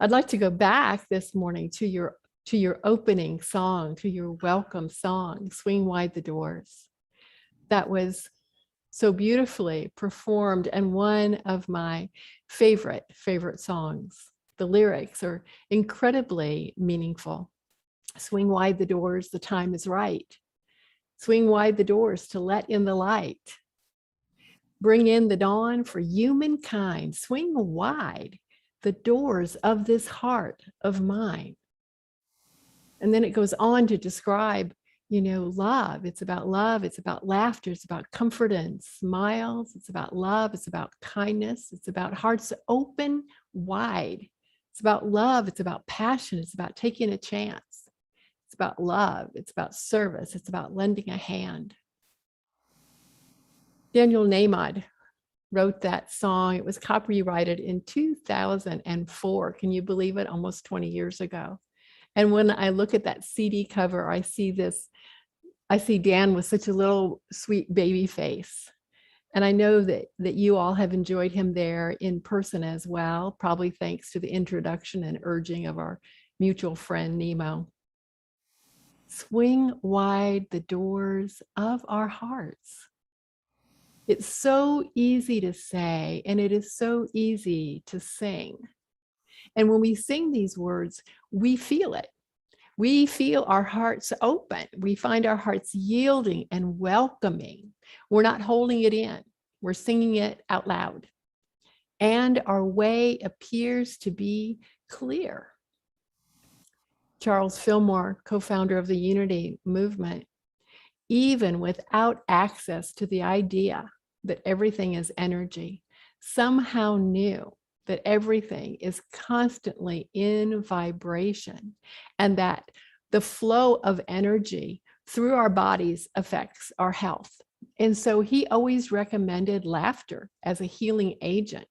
I'd like to go back this morning to your opening song, to your welcome song, Swing Wide the Doors. That was so beautifully performed and one of my favorite songs. The lyrics are incredibly meaningful. Swing wide the doors, the time is right. Swing wide the doors to let in the light. Bring in the dawn for humankind. Swing wide the doors of this heart of mine. And then it goes on to describe, love. It's about love. It's about laughter. It's about comfort and smiles. It's about love. It's about kindness. It's about hearts open wide. It's about love. It's about passion. It's about taking a chance. It's about love. It's about service. It's about lending a hand. Daniel Nahmod wrote that song. It was copyrighted in 2004. Can you believe it? Almost 20 years ago. And when I look at that CD cover, I see Dan with such a little sweet baby face. And I know that you all have enjoyed him there in person as well, probably thanks to the introduction and urging of our mutual friend, Nemo. Swing wide the doors of our hearts. It's so easy to say, and it is so easy to sing. And when we sing these words, we feel it. We feel our hearts open. We find our hearts yielding and welcoming. We're not holding it in. We're singing it out loud. And our way appears to be clear. Charles Fillmore, co-founder of the Unity movement, even without access to the idea that everything is energy, somehow knew that everything is constantly in vibration and that the flow of energy through our bodies affects our health. And so he always recommended laughter as a healing agent.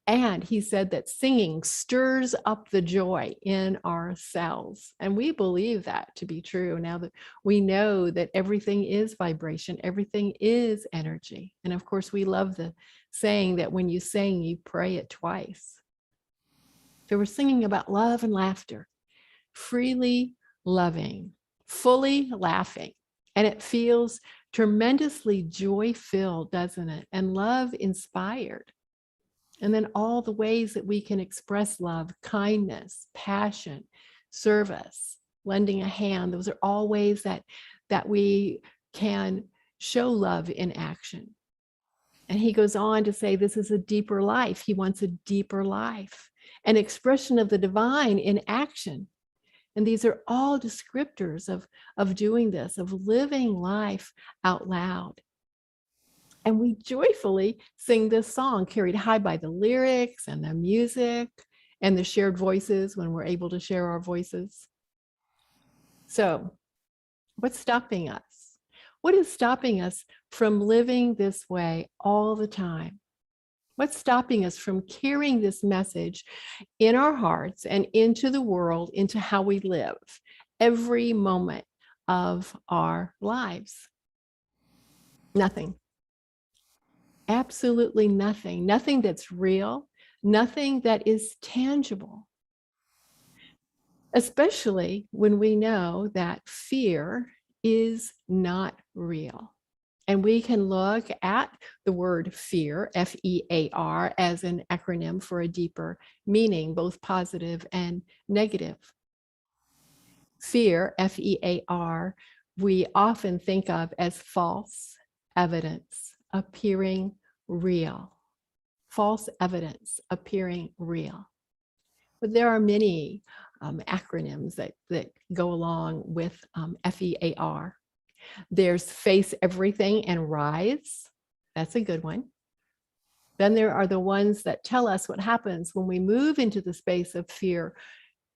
And he said that singing stirs up the joy in our cells. And we believe that to be true now that we know that everything is vibration, everything is energy. And of course, we love the saying that when you sing, you pray it twice. So we're singing about love and laughter, freely loving, fully laughing. And it feels tremendously joy-filled, doesn't it? And love-inspired. And then all the ways that we can express love, kindness, passion, service, lending a hand. Those are all ways that we can show love in action. And he goes on to say, this is a deeper life. He wants a deeper life, an expression of the divine in action. And these are all descriptors of doing this, of living life out loud. And we joyfully sing this song, carried high by the lyrics and the music and the shared voices when we're able to share our voices. So what's stopping us? What is stopping us from living this way all the time? What's stopping us from carrying this message in our hearts and into the world, into how we live every moment of our lives? Nothing. Absolutely nothing. Nothing that's real, nothing that is tangible. Especially when we know that fear is not real. And we can look at the word fear, F-E-A-R, as an acronym for a deeper meaning, both positive and negative. Fear, F-E-A-R, we often think of as false evidence appearing real. False evidence appearing real. But there are many acronyms that go along with FEAR. There's face everything and rise. That's a good one. Then there are the ones that tell us what happens when we move into the space of fear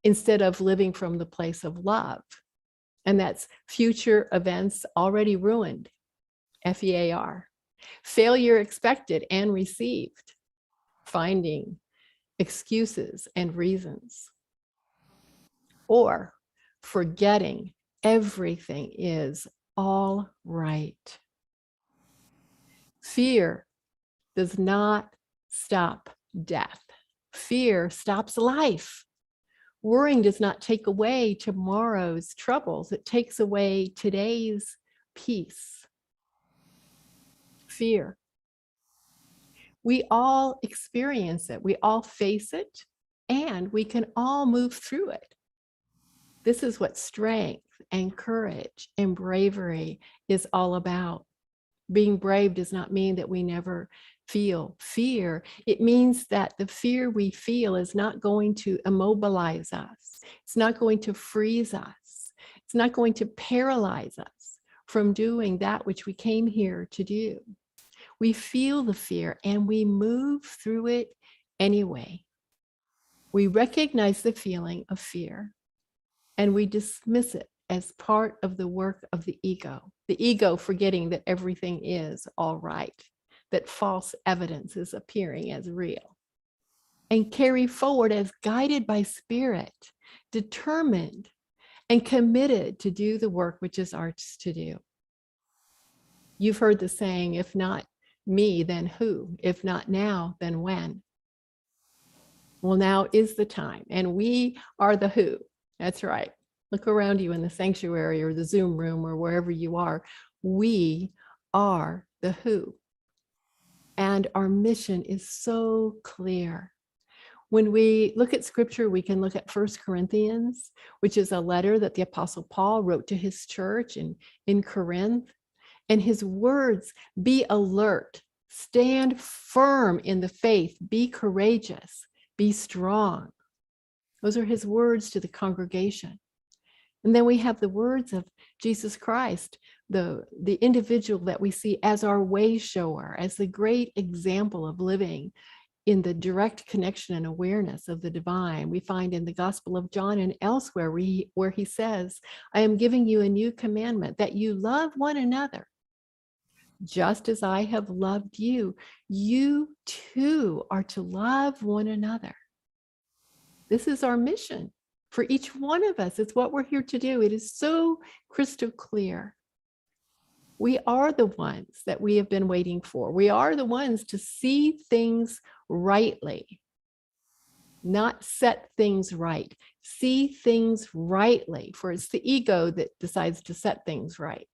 instead of living from the place of love. And that's future events already ruined, FEAR. Failure expected and received, finding excuses and reasons. Or forgetting everything is all right. Fear does not stop death. Fear stops life. Worrying does not take away tomorrow's troubles. It takes away today's peace. Fear. We all experience it. We all face it, and we can all move through it. This is what strength and courage and bravery is all about. Being brave does not mean that we never feel fear. It means that the fear we feel is not going to immobilize us. It's not going to freeze us. It's not going to paralyze us from doing that which we came here to do. We feel the fear and we move through it anyway. We recognize the feeling of fear and we dismiss it as part of the work of the ego forgetting that everything is all right, that false evidence is appearing as real, and carry forward as guided by spirit, determined and committed to do the work which is ours to do. You've heard the saying, if not me, then who? If not now, then when? Well, now is the time, and we are the who. That's right. Look around you in the sanctuary or the Zoom room or wherever you are. We are the who. And our mission is so clear. When we look at scripture, we can look at 1 Corinthians, which is a letter that the Apostle Paul wrote to his church in Corinth. And his words, be alert, stand firm in the faith, be courageous, be strong. Those are his words to the congregation. And then we have the words of Jesus Christ, the individual that we see as our way shower, as the great example of living in the direct connection and awareness of the divine. We find in the Gospel of John and elsewhere where he says, I am giving you a new commandment, that you love one another. Just as I have loved you, you too are to love one another. This is our mission for each one of us. It's what we're here to do. It is so crystal clear. We are the ones that we have been waiting for. We are the ones to see things rightly, not set things right. See things rightly, for it's the ego that decides to set things right.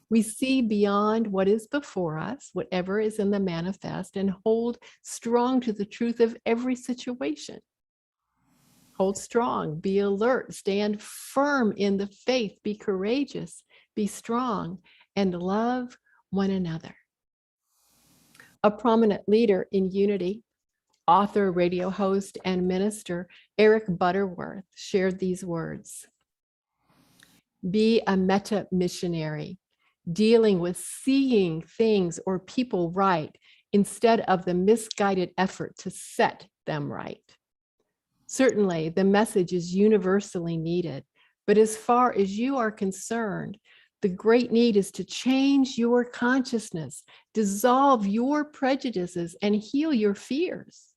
We see beyond what is before us, whatever is in the manifest, and hold strong to the truth of every situation. Hold strong, be alert, stand firm in the faith, be courageous, be strong, and love one another. A prominent leader in unity, author, radio host, and minister, Eric Butterworth, shared these words. Be a meta missionary, dealing with seeing things or people right instead of the misguided effort to set them right. Certainly, the message is universally needed, but as far as you are concerned, the great need is to change your consciousness, dissolve your prejudices, and heal your fears.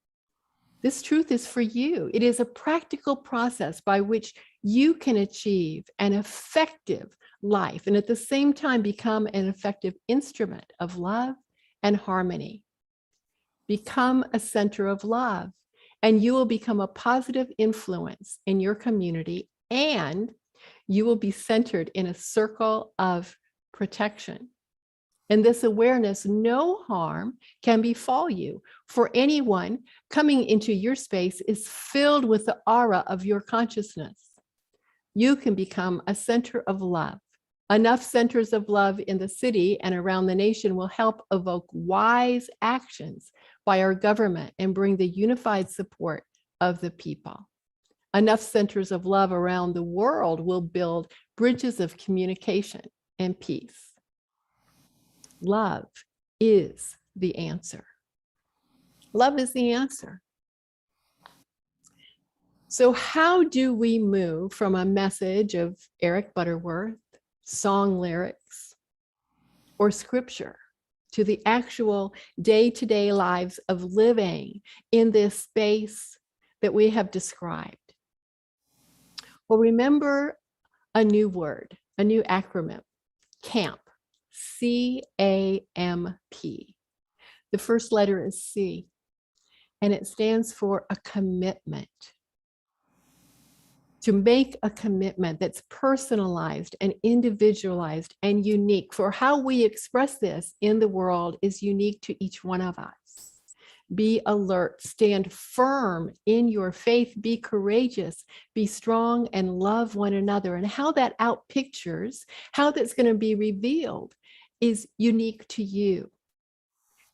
This truth is for you. It is a practical process by which you can achieve an effective life and at the same time become an effective instrument of love and harmony. Become a center of love, and you will become a positive influence in your community, and you will be centered in a circle of protection. In this awareness, no harm can befall you, for anyone coming into your space is filled with the aura of your consciousness. You can become a center of love. Enough centers of love in the city and around the nation will help evoke wise actions by our government and bring the unified support of the people. Enough centers of love around the world will build bridges of communication and peace. Love is the answer. Love is the answer. So how do we move from a message of Eric Butterworth, song lyrics, or scripture to the actual day-to-day lives of living in this space that we have described? Well, remember a new word, a new acronym, CAMP, C-A-M-P. The first letter is C, and it stands for a commitment. to make a commitment that's personalized and individualized and unique. For how we express this in the world is unique to each one of us. Be alert, stand firm in your faith, be courageous, be strong, and love one another. And how that outpictures, how that's going to be revealed is unique to you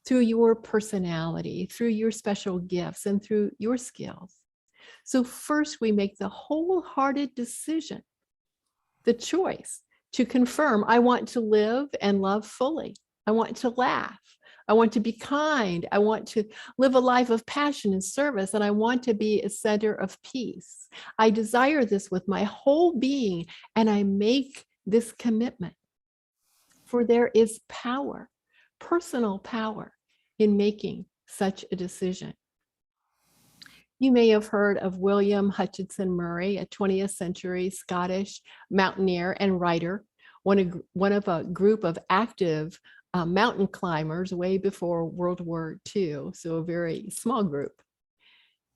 through your personality, through your special gifts, and through your skills. So first, we make the wholehearted decision, the choice to confirm, I want to live and love fully. I want to laugh. I want to be kind. I want to live a life of passion and service, and I want to be a center of peace. I desire this with my whole being, and I make this commitment. For there is power, personal power, in making such a decision. You may have heard of William Hutchinson Murray, a 20th century Scottish mountaineer and writer, one of a group of active mountain climbers way before World War II, so a very small group.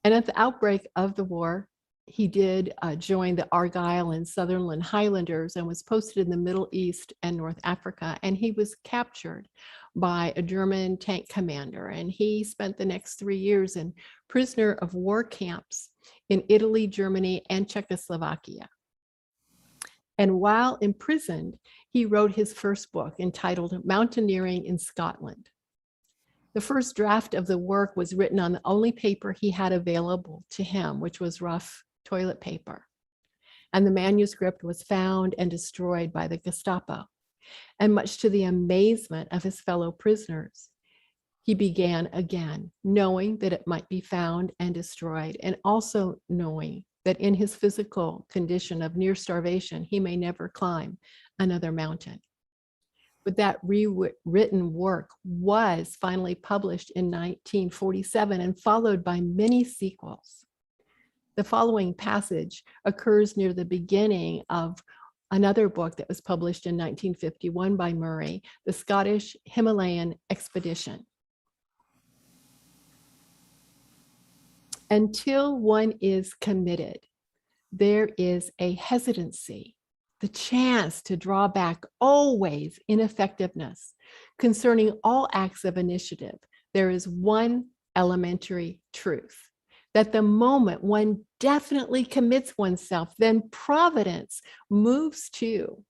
And at the outbreak of the war, he did join the Argyll and Sutherland Highlanders and was posted in the Middle East and North Africa. And he was captured by a German tank commander. And he spent the next 3 years in prisoner of war camps in Italy, Germany, and Czechoslovakia. And while imprisoned, he wrote his first book entitled Mountaineering in Scotland. The first draft of the work was written on the only paper he had available to him, which was rough toilet paper. And the manuscript was found and destroyed by the Gestapo. And much to the amazement of his fellow prisoners, he began again, knowing that it might be found and destroyed, and also knowing that in his physical condition of near starvation, he may never climb another mountain. But that rewritten work was finally published in 1947 and followed by many sequels. The following passage occurs near the beginning of another book that was published in 1951 by Murray, The Scottish Himalayan Expedition. Until one is committed, there is a hesitancy, the chance to draw back, always ineffectiveness. Concerning all acts of initiative, there is one elementary truth, that the moment one definitely commits oneself, then providence moves too.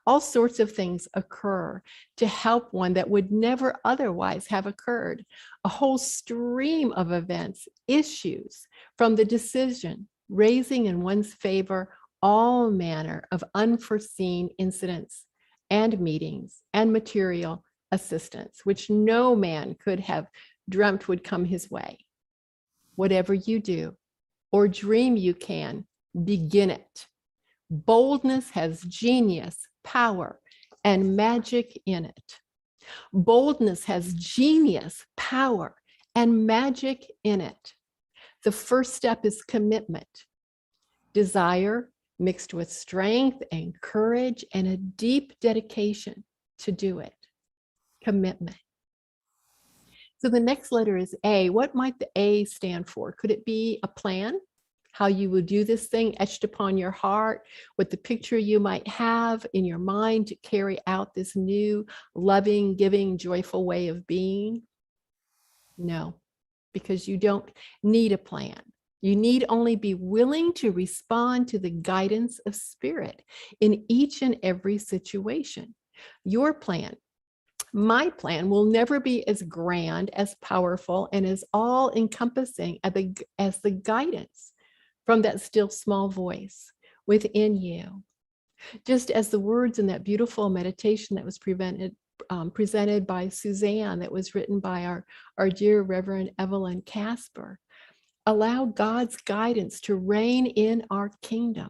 All sorts of things occur to help one that would never otherwise have occurred. A whole stream of events issues from the decision, raising in one's favor all manner of unforeseen incidents and meetings and material assistance, which no man could have dreamt would come his way. Whatever you do or dream you can, begin it. Boldness has genius, power, and magic in it. Boldness has genius, power, and magic in it. The first step is commitment. Desire mixed with strength and courage and a deep dedication to do it. Commitment. So the next letter is A. What might the A stand for? Could it be a plan? How you would do this thing etched upon your heart, with the picture you might have in your mind to carry out this new, loving, giving, joyful way of being? No, because you don't need a plan. You need only be willing to respond to the guidance of spirit in each and every situation. Your plan, my plan, will never be as grand, as powerful, and as all-encompassing as the guidance from that still small voice within you. Just as the words in that beautiful meditation that was presented by Suzanne, that was written by our dear Reverend Evelyn Casper. Allow God's guidance to reign in our kingdom.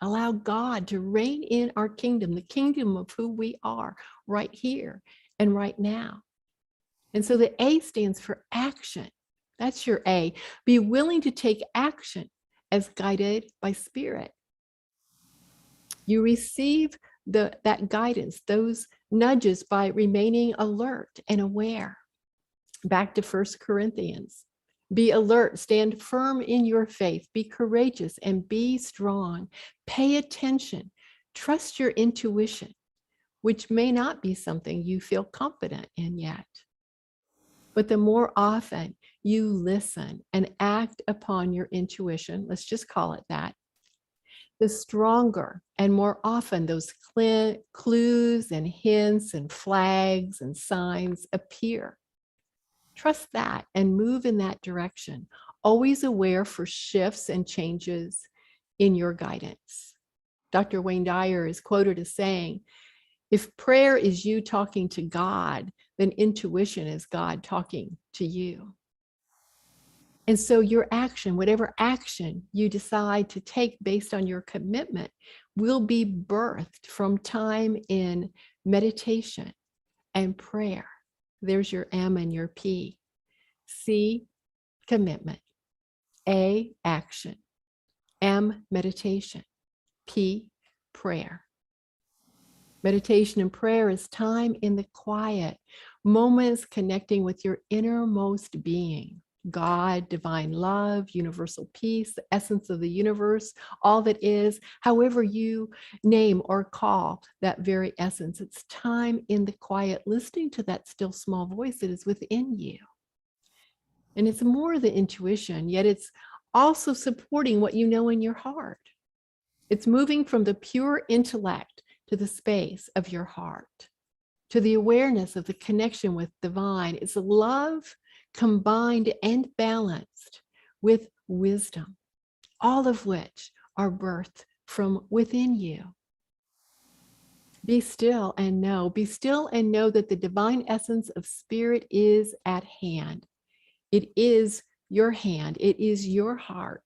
Allow God to reign in our kingdom, the kingdom of who we are right here and right now. And so the A stands for action. That's your A. Be willing to take action as guided by spirit. You receive that guidance, those nudges, by remaining alert and aware. Back to 1 Corinthians Be alert, stand firm in your faith, be courageous and be strong. Pay attention, trust your intuition, which may not be something you feel confident in yet. But the more often you listen and act upon your intuition, let's just call it that, the stronger and more often those clues and hints and flags and signs appear. Trust that and move in that direction, always aware for shifts and changes in your guidance. Dr. Wayne Dyer is quoted as saying, if prayer is you talking to God, then intuition is God talking to you. And so your action, whatever action you decide to take based on your commitment, will be birthed from time in meditation and prayer. There's your M and your P. C, commitment. A, action. M, meditation. P, prayer. Meditation and prayer is time in the quiet, moments connecting with your innermost being, God, divine love, universal peace, the essence of the universe, all that is, however you name or call that very essence. It's time in the quiet, listening to that still small voice that is within you. And it's more the intuition, yet it's also supporting what you know in your heart. It's moving from the pure intellect to the space of your heart, to the awareness of the connection with divine. It's love combined and balanced with wisdom, all of which are birthed from within you. Be still and know. Be still and know that the divine essence of spirit is at hand. It is your hand. It is your heart.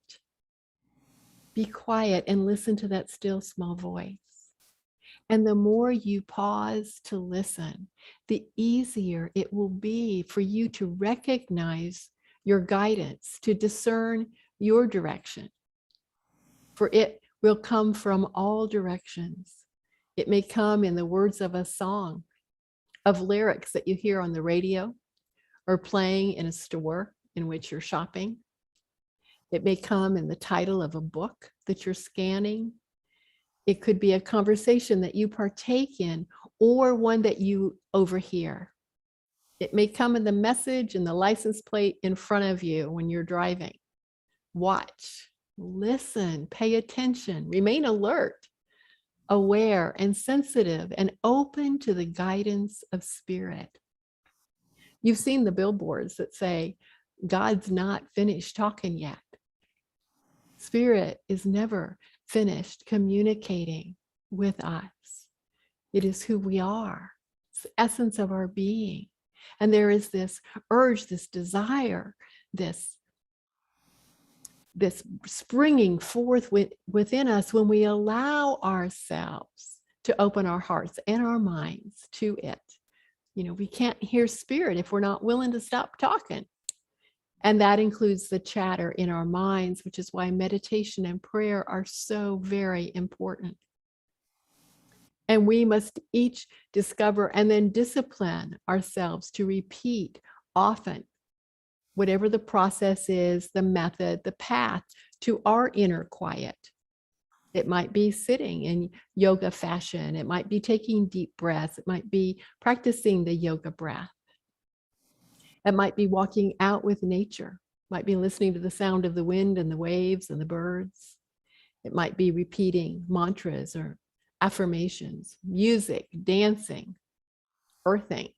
Be quiet and listen to that still small voice. And the more you pause to listen, the easier it will be for you to recognize your guidance, to discern your direction. For it will come from all directions. It may come in the words of a song, of lyrics that you hear on the radio or playing in a store in which you're shopping. It may come in the title of a book that you're scanning. It could be a conversation that you partake in or one that you overhear. It may come in the message and the license plate in front of you when you're driving. Watch, listen, pay attention, remain alert, aware and sensitive and open to the guidance of spirit. You've seen the billboards that say, God's not finished talking yet. Spirit is never finished communicating with us. It is who we are. It's the essence of our being. And there is this urge, this desire, this springing forth within us when we allow ourselves to open our hearts and our minds to it. You know, we can't hear spirit if we're not willing to stop talking. And that includes the chatter in our minds, which is why meditation and prayer are so very important. And we must each discover and then discipline ourselves to repeat often, whatever the process is, the method, the path to our inner quiet. It might be sitting in yoga fashion. It might be taking deep breaths. It might be practicing the yoga breath. It might be walking out with nature. It might be listening to the sound of the wind and the waves and the birds. It might be repeating mantras or affirmations, music, dancing, earthing.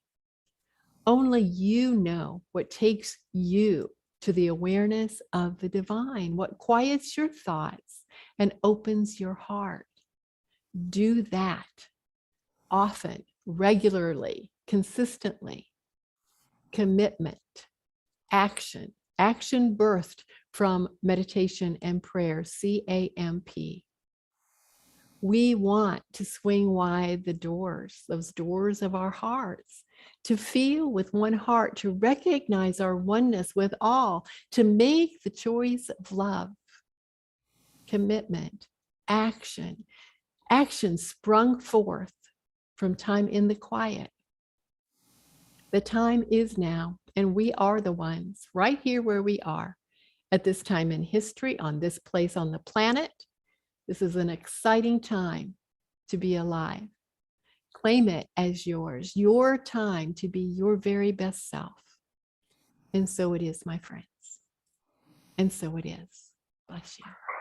Only you know what takes you to the awareness of the divine, what quiets your thoughts and opens your heart. Do that often, regularly, consistently. Commitment, action birthed from meditation and prayer, CAMP. We want to swing wide the doors, those doors of our hearts, to feel with one heart, to recognize our oneness with all, to make the choice of love. Commitment, action sprung forth from time in the quiet. The time is now, and we are the ones right here where we are at this time in history, on this place on the planet. This is an exciting time to be alive. Claim it as yours, your time to be your very best self. And so it is, my friends. And so it is. Bless you.